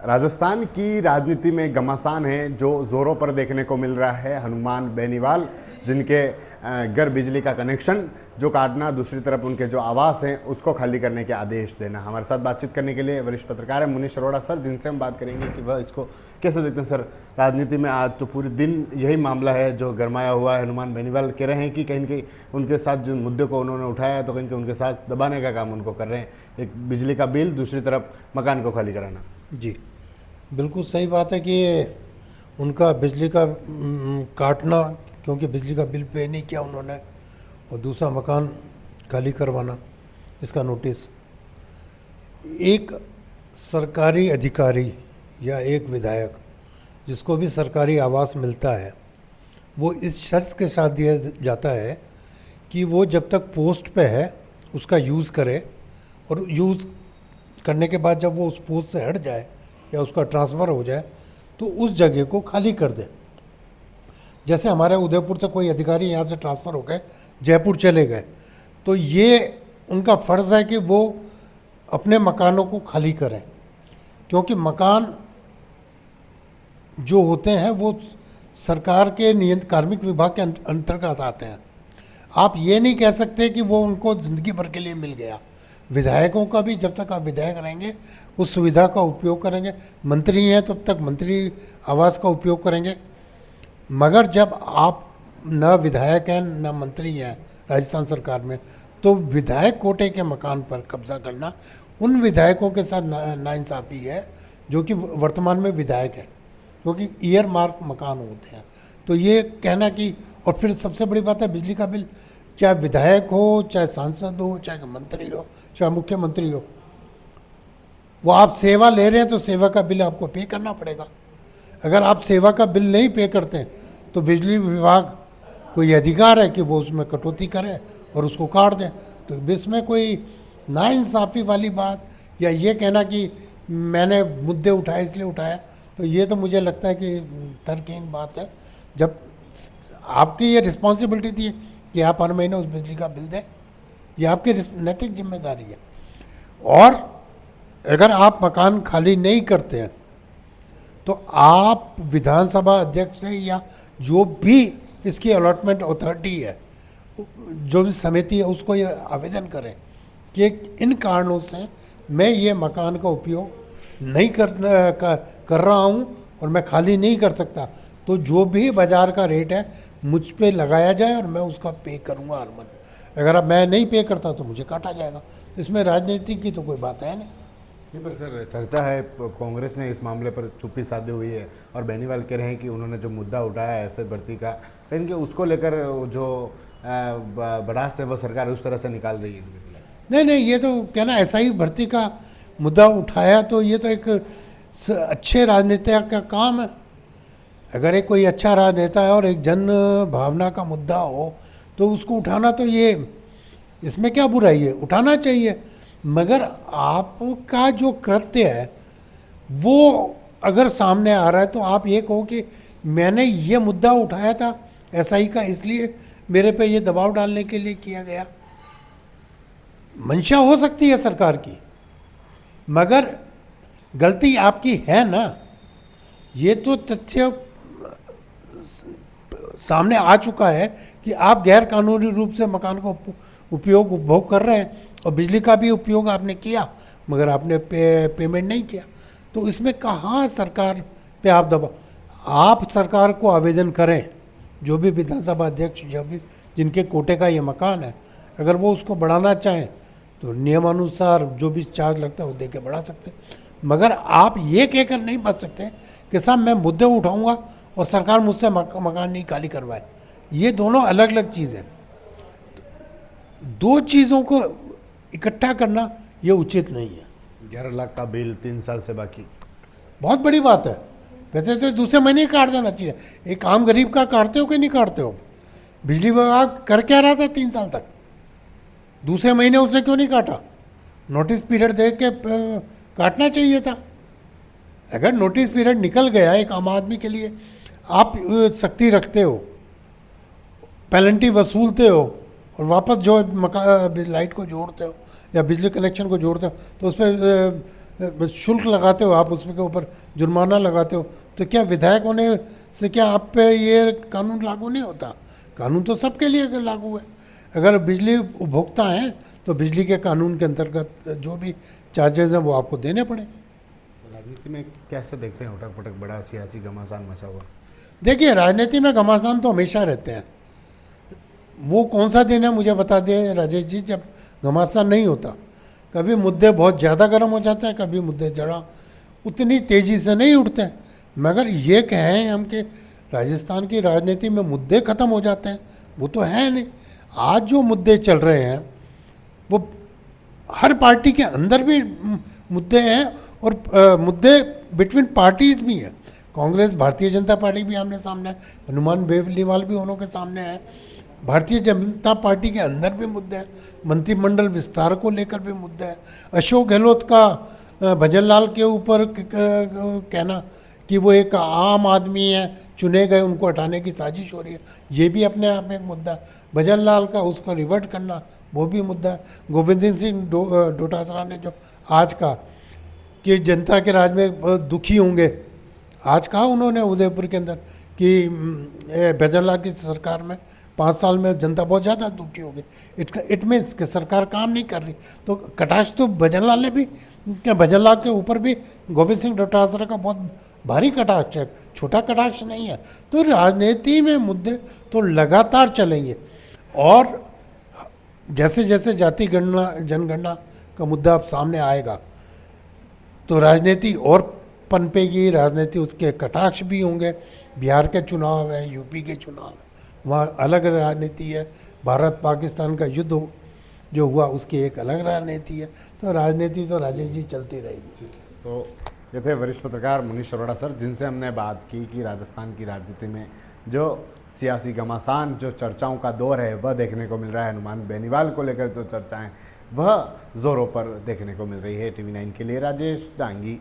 राजस्थान की राजनीति में घमासान है जो जोरों पर देखने को मिल रहा है। हनुमान बेनीवाल जिनके घर बिजली का कनेक्शन जो काटना, दूसरी तरफ उनके जो आवास हैं उसको खाली करने के आदेश देना। हमारे साथ बातचीत करने के लिए वरिष्ठ पत्रकार है मुनीश अरोड़ा सर, जिनसे हम बात करेंगे कि वह इसको कैसे देखते हैं। सर, राजनीति में आज तो पूरे दिन यही मामला है जो गरमाया हुआ है। हनुमान बेनीवाल कह रहे हैं कि कहीं न कहीं उनके साथ जिन मुद्दे को उन्होंने उठाया तो कहीं उनके साथ दबाने का काम उनको कर रहे हैं। एक बिजली का बिल, दूसरी तरफ मकान को खाली कराना। जी, बिल्कुल सही बात है कि उनका बिजली का काटना, क्योंकि बिजली का बिल पे नहीं किया उन्होंने, और दूसरा मकान खाली करवाना, इसका नोटिस। एक सरकारी अधिकारी या एक विधायक जिसको भी सरकारी आवास मिलता है, वो इस शर्त के साथ दिया जाता है कि वो जब तक पोस्ट पे है उसका यूज़ करे, और यूज़ करने के बाद जब वो उस पोस्ट से हट जाए या उसका ट्रांसफ़र हो जाए तो उस जगह को खाली कर दे। जैसे हमारे उदयपुर से कोई अधिकारी यहाँ से ट्रांसफ़र हो गए, जयपुर चले गए, तो ये उनका फ़र्ज़ है कि वो अपने मकानों को खाली करें, क्योंकि मकान जो होते हैं वो सरकार के कार्मिक विभाग के अंतर्गत आते हैं। आप ये नहीं कह सकते कि वो उनको ज़िंदगी भर के लिए मिल गया। विधायकों का भी जब तक आप विधायक रहेंगे उस सुविधा का उपयोग करेंगे, मंत्री हैं तब तक मंत्री आवास का उपयोग करेंगे। मगर जब आप न विधायक हैं न मंत्री हैं राजस्थान सरकार में, तो विधायक कोटे के मकान पर कब्जा करना उन विधायकों के साथ नाइंसाफ़ी है जो कि वर्तमान में विधायक है, क्योंकि ईयर मार्क मकान होते हैं। तो ये कहना कि, और फिर सबसे बड़ी बात है बिजली का बिल, चाहे विधायक हो, चाहे सांसद हो, चाहे मंत्री हो, चाहे मुख्यमंत्री हो, वो आप सेवा ले रहे हैं तो सेवा का बिल आपको पे करना पड़ेगा। अगर आप सेवा का बिल नहीं पे करते तो बिजली विभाग कोई अधिकार है कि वो उसमें कटौती करे और उसको काट दें। तो इसमें कोई नाइंसाफ़ी वाली बात या ये कहना कि मैंने मुद्दे उठाए इसलिए उठाया, तो ये तो मुझे लगता है कि तर्कहीन बात है। जब आपकी ये रिस्पॉन्सिबिलिटी थी कि आप हर महीने उस बिजली का बिल दें, ये आपकी नैतिक जिम्मेदारी है। और अगर आप मकान खाली नहीं करते हैं तो आप विधानसभा अध्यक्ष से या जो भी इसकी अलॉटमेंट अथॉरिटी है, जो भी समिति है, उसको ये आवेदन करें कि इन कारणों से मैं ये मकान का उपयोग नहीं कर रहा हूँ और मैं खाली नहीं कर सकता, तो जो भी बाज़ार का रेट है मुझ पे लगाया जाए और मैं उसका पे करूँगा हर मंथ। अगर मैं नहीं पे करता तो मुझे काटा जाएगा। इसमें राजनीति की तो कोई बात है नहीं। पर सर, चर्चा है कांग्रेस ने इस मामले पर चुप्पी साधे हुई है और बेनीवाल कह रहे हैं कि उन्होंने जो मुद्दा उठाया है ऐसे भर्ती का, लेकिन उसको लेकर जो बढ़ास है वो सरकार उस तरह से निकाल रही है। नहीं, ये तो कहना ऐसा ही भर्ती का मुद्दा उठाया, तो ये तो एक अच्छे राजनेता का काम है। अगर एक कोई अच्छा राजनेता है और एक जन भावना का मुद्दा हो तो उसको उठाना, तो ये इसमें क्या बुराई है, उठाना चाहिए। मगर आपका जो कृत्य है वो अगर सामने आ रहा है तो आप ये कहो कि मैंने ये मुद्दा उठाया था एसआई का, इसलिए मेरे पे ये दबाव डालने के लिए किया गया। मंशा हो सकती है सरकार की, मगर गलती आपकी है ना। ये तो तथ्य सामने आ चुका है कि आप गैर कानूनी रूप से मकान का उपभोग कर रहे हैं और बिजली का भी उपयोग आपने किया, मगर आपने पेमेंट नहीं किया। तो इसमें कहाँ सरकार पे आप दबाव। आप सरकार को आवेदन करें, जो भी विधानसभा अध्यक्ष, जो भी जिनके कोटे का ये मकान है, अगर वो उसको बढ़ाना चाहें तो नियमानुसार जो भी चार्ज लगता है वो दे के बढ़ा सकते हैं। मगर आप ये कहकर नहीं बच सकते कि साहब मैं मुद्दे उठाऊंगा और सरकार मुझसे मकान नहीं खाली करवाए। ये दोनों अलग अलग चीज़ हैं। दो चीज़ों को इकट्ठा करना ये उचित नहीं है। 11 लाख का बिल 3 साल से बाकी, बहुत बड़ी बात है। वैसे तो दूसरे महीने ही काट देना चाहिए। एक आम गरीब का काटते हो कि नहीं काटते हो? बिजली विभाग कर क्या रहा था 3 साल तक? दूसरे महीने उसने क्यों नहीं काटा? नोटिस पीरियड दे के काटना चाहिए था। अगर नोटिस पीरियड निकल गया एक आम आदमी के लिए, आप सख्ती रखते हो, पेनल्टी वसूलते हो और वापस जो लाइट को जोड़ते हो या बिजली कनेक्शन को जोड़ते हो तो उस पर शुल्क लगाते हो, आप उसके ऊपर जुर्माना लगाते हो, तो क्या विधायक होने से क्या आप पे ये कानून लागू नहीं होता? कानून तो सबके लिए लागू है। अगर बिजली उपभोक्ता हैं तो बिजली के कानून के अंतर्गत जो भी चार्जेस हैं वो आपको देने पड़ेंगे। राजनीति में कैसे देखते हैं उठक पटक, बड़ा सियासी घमासान मचा हुआ? देखिए, राजनीति में घमासान तो हमेशा रहते हैं। वो कौन सा दिन है मुझे बता दें राजेश जी जब घमासान नहीं होता? कभी मुद्दे बहुत ज़्यादा गर्म हो जाते हैं, कभी मुद्दे जरा उतनी तेज़ी से नहीं उठते हैं। मगर ये कहें हम कि राजस्थान की राजनीति में मुद्दे ख़त्म हो जाते हैं, वो तो है नहीं। आज जो मुद्दे चल रहे हैं वो हर पार्टी के अंदर भी मुद्दे हैं और मुद्दे बिटवीन पार्टीज भी हैं। कांग्रेस, भारतीय जनता पार्टी भी आमने सामने है, हनुमान बेनीवाल भी उन्हों के सामने है। भारतीय जनता पार्टी के अंदर भी मुद्दे हैं, मंत्रिमंडल विस्तार को लेकर भी मुद्दे हैं। अशोक गहलोत का भजन लाल के ऊपर कहना कि वो एक आम आदमी है, चुने गए, उनको हटाने की साजिश हो रही है, ये भी अपने आप में एक मुद्दा है। भजन लाल का उसको रिवर्ट करना वो भी मुद्दा है। गोविंद सिंह डोटासरा ने जो आज कहा कि जनता के राज में दुखी होंगे, आज कहा उन्होंने उदयपुर के अंदर कि भजन लाल की सरकार में 5 साल में जनता बहुत ज़्यादा दुखी हो गई। इट मीन्स कि सरकार काम नहीं कर रही। तो कटाक्ष तो भजन लाल ने भी, क्या भजन लाल के ऊपर भी गोविंद सिंह डोटासरा का बहुत भारी कटाक्ष है, छोटा कटाक्ष नहीं है। तो राजनीति में मुद्दे तो लगातार चलेंगे और जैसे जैसे जाति गणना जनगणना का मुद्दा अब सामने आएगा तो राजनीति और पनपेगी, राजनीति उसके कटाक्ष भी होंगे। बिहार के चुनाव है, यूपी के चुनाव है, वहाँ अलग राजनीति है। भारत पाकिस्तान का युद्ध जो हुआ उसकी एक अलग राजनीति है। तो राजनीति तो राजेश जी चलती रहेगी। तो ये थे वरिष्ठ पत्रकार मनीष अरोड़ा सर, जिनसे हमने बात की कि राजस्थान की राजनीति में जो सियासी घमासान, जो चर्चाओं का दौर है वह देखने को मिल रहा है। हनुमान बेनीवाल को लेकर जो चर्चाएं वह जोरों पर देखने को मिल रही है। TV9 के लिए राजेश डांगी।